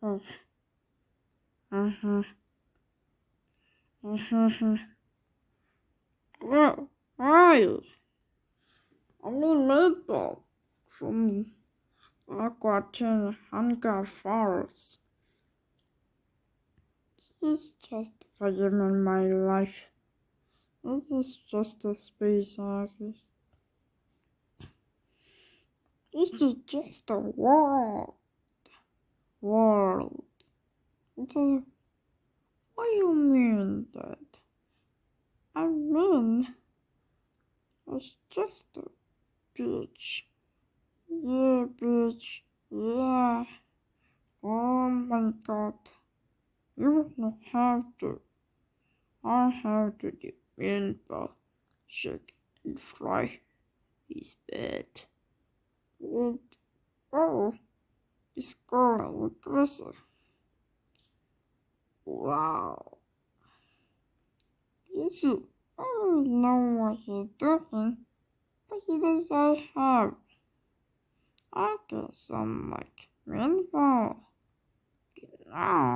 Oh, uh-huh, uh-huh. Well, hi, I'm in meatwad from aqua hunger forest. This is just for them in my life. This is just a space office. This is just a world. It's a, what do you mean that? I mean, it's just a beach. Yeah, beach. Yeah. Oh my god. You don't have to. I have to do meatball, shake and fry his bed. And, oh, it's going aggressive. Wow. Yes, I don't know what he's doing, but he does I have. I guess I'm like meatball. Now.